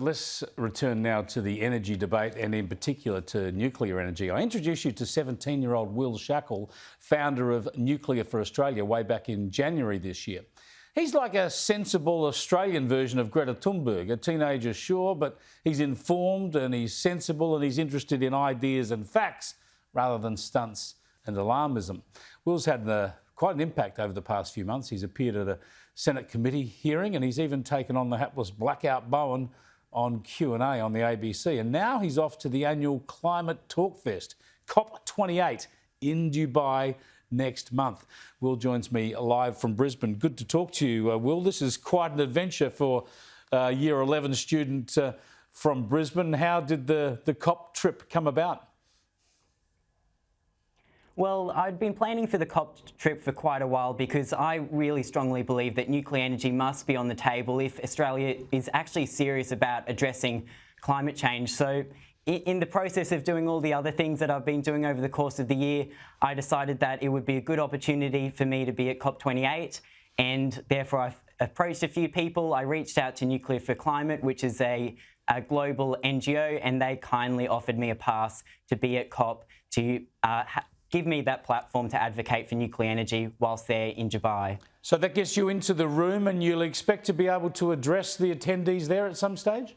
Let's return now to the energy debate and in particular to nuclear energy. I introduced you to 17-year-old Will Shackel, founder of Nuclear for Australia, way back in January this year. He's like a sensible Australian version of Greta Thunberg, a teenager, sure, but he's informed and he's sensible and he's interested in ideas and facts rather than stunts and alarmism. Will's had quite an impact over the past few months. He's appeared at a Senate committee hearing and he's even taken on the hapless Blackout Bowen on Q&A on the ABC. And now he's off to the annual Climate Talk Fest, COP28, in Dubai next month. Will joins me live from Brisbane. Good to talk to you, Will. This is quite an adventure for a Year 11 student from Brisbane. How did the COP trip come about? Well, I'd been planning for the COP trip for quite a while because I really strongly believe that nuclear energy must be on the table if Australia is actually serious about addressing climate change. So in the process of doing all the other things that I've been doing over the course of the year, I decided that it would be a good opportunity for me to be at COP28, and therefore I've approached a few people. I reached out to Nuclear for Climate, which is a global NGO, and they kindly offered me a pass to be at COP to give me that platform to advocate for nuclear energy whilst they're in Dubai. So that gets you into the room and you'll expect to be able to address the attendees there at some stage?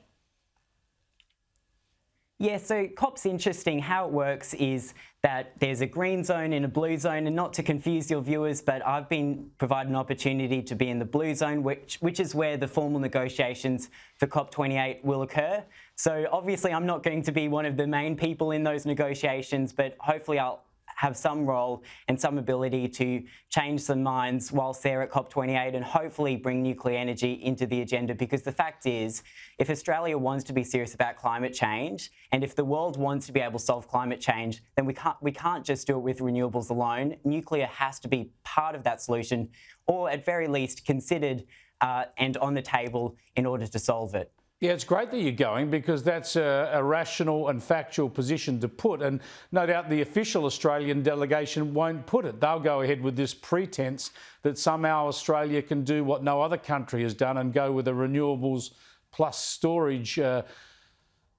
Yeah, so COP's interesting. How it works is that there's a green zone and a blue zone, and not to confuse your viewers, but I've been provided an opportunity to be in the blue zone, which is where the formal negotiations for COP28 will occur. So obviously I'm not going to be one of the main people in those negotiations, but hopefully I'll have some role and some ability to change some minds whilst they're at COP28 and hopefully bring nuclear energy into the agenda, because the fact is, if Australia wants to be serious about climate change and if the world wants to be able to solve climate change, then we can't just do it with renewables alone. Nuclear has to be part of that solution, or at very least considered and on the table in order to solve it. Yeah, it's great that you're going because that's a rational and factual position to put, and no doubt the official Australian delegation won't put it. They'll go ahead with this pretense that somehow Australia can do what no other country has done and go with a renewables plus storage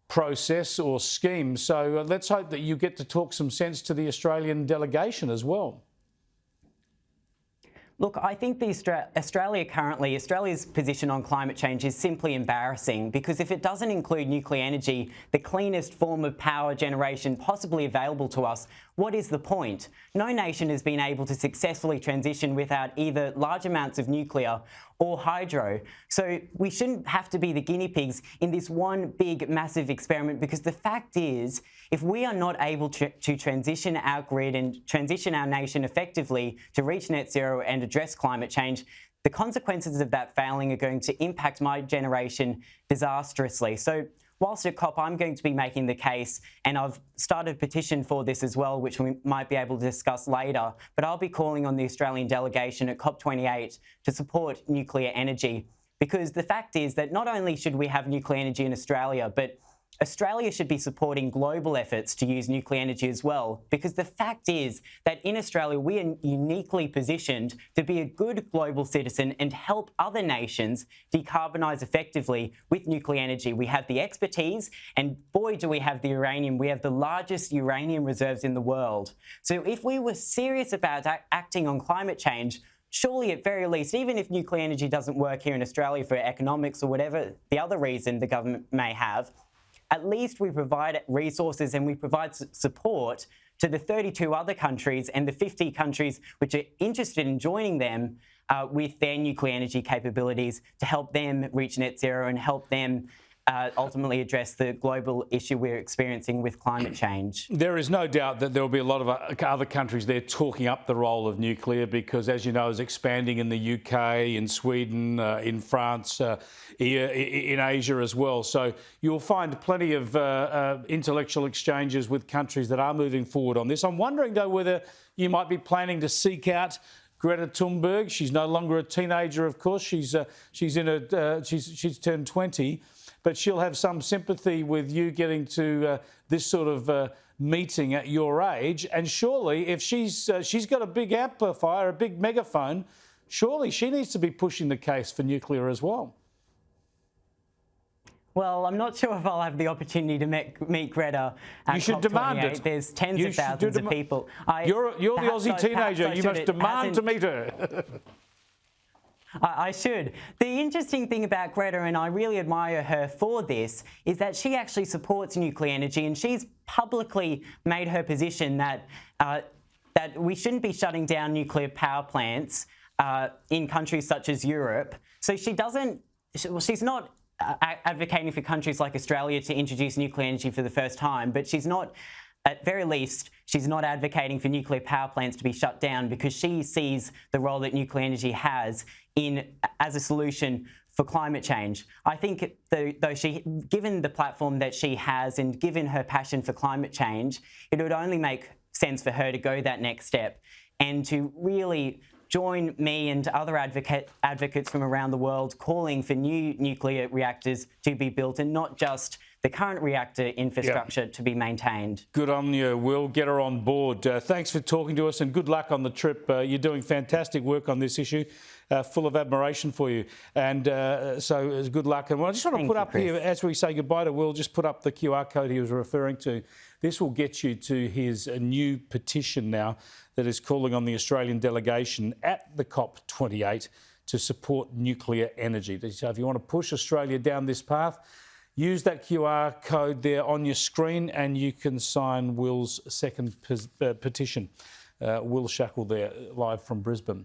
process or scheme. So let's hope that you get to talk some sense to the Australian delegation as well. Look, I think Australia's position on climate change is simply embarrassing, because if it doesn't include nuclear energy, the cleanest form of power generation possibly available to us, what is the point? No nation has been able to successfully transition without either large amounts of nuclear or hydro. So we shouldn't have to be the guinea pigs in this one big, massive experiment, because the fact is, if we are not able to transition our grid and transition our nation effectively to reach net zero and address climate change, the consequences of that failing are going to impact my generation disastrously. So whilst at COP, I'm going to be making the case, and I've started a petition for this as well, which we might be able to discuss later, but I'll be calling on the Australian delegation at COP28 to support nuclear energy. Because the fact is that not only should we have nuclear energy in Australia, but Australia should be supporting global efforts to use nuclear energy as well, because the fact is that in Australia we are uniquely positioned to be a good global citizen and help other nations decarbonise effectively with nuclear energy. We have the expertise, and boy do we have the uranium. We have the largest uranium reserves in the world. So if we were serious about acting on climate change, surely at very least, even if nuclear energy doesn't work here in Australia for economics or whatever the other reason the government may have, at least we provide resources and we provide support to the 32 other countries and the 50 countries which are interested in joining them with their nuclear energy capabilities to help them reach net zero and help them ultimately address the global issue we're experiencing with climate change. There is no doubt that there will be a lot of other countries there talking up the role of nuclear because, as you know, it's expanding in the UK, in Sweden, in France, in Asia as well. So you'll find plenty of intellectual exchanges with countries that are moving forward on this. I'm wondering, though, whether you might be planning to seek out Greta Thunberg. She's no longer a teenager, of course. She's turned 20. But she'll have some sympathy with you getting to this sort of meeting at your age. And surely, if she's got a big amplifier, a big megaphone, surely she needs to be pushing the case for nuclear as well. Well, I'm not sure if I'll have the opportunity to meet Greta at You should demand COP28. it. There's tens You of should thousands of people. You're the Aussie teenager. You must demand to meet her. I should. The interesting thing about Greta, and I really admire her for this, is that she actually supports nuclear energy, and she's publicly made her position that that we shouldn't be shutting down nuclear power plants in countries such as Europe. So she doesn't. She's not advocating for countries like Australia to introduce nuclear energy for the first time, but she's not, at very least, she's not advocating for nuclear power plants to be shut down, because she sees the role that nuclear energy has as a solution for climate change. I think given the platform that she has and given her passion for climate change, it would only make sense for her to go that next step and to really join me and other advocates from around the world calling for new nuclear reactors to be built, and not just the current reactor infrastructure to be maintained. Good on you, Will. Get her on board. Thanks for talking to us, and good luck on the trip. You're doing fantastic work on this issue. Full of admiration for you. And so good luck. And I just want to put up here, as we say goodbye to Will, just put up the QR code he was referring to. This will get you to his new petition now that is calling on the Australian delegation at the COP28 to support nuclear energy. So if you want to push Australia down this path, use that QR code there on your screen and you can sign Will's second petition. Will Shackel there, live from Brisbane.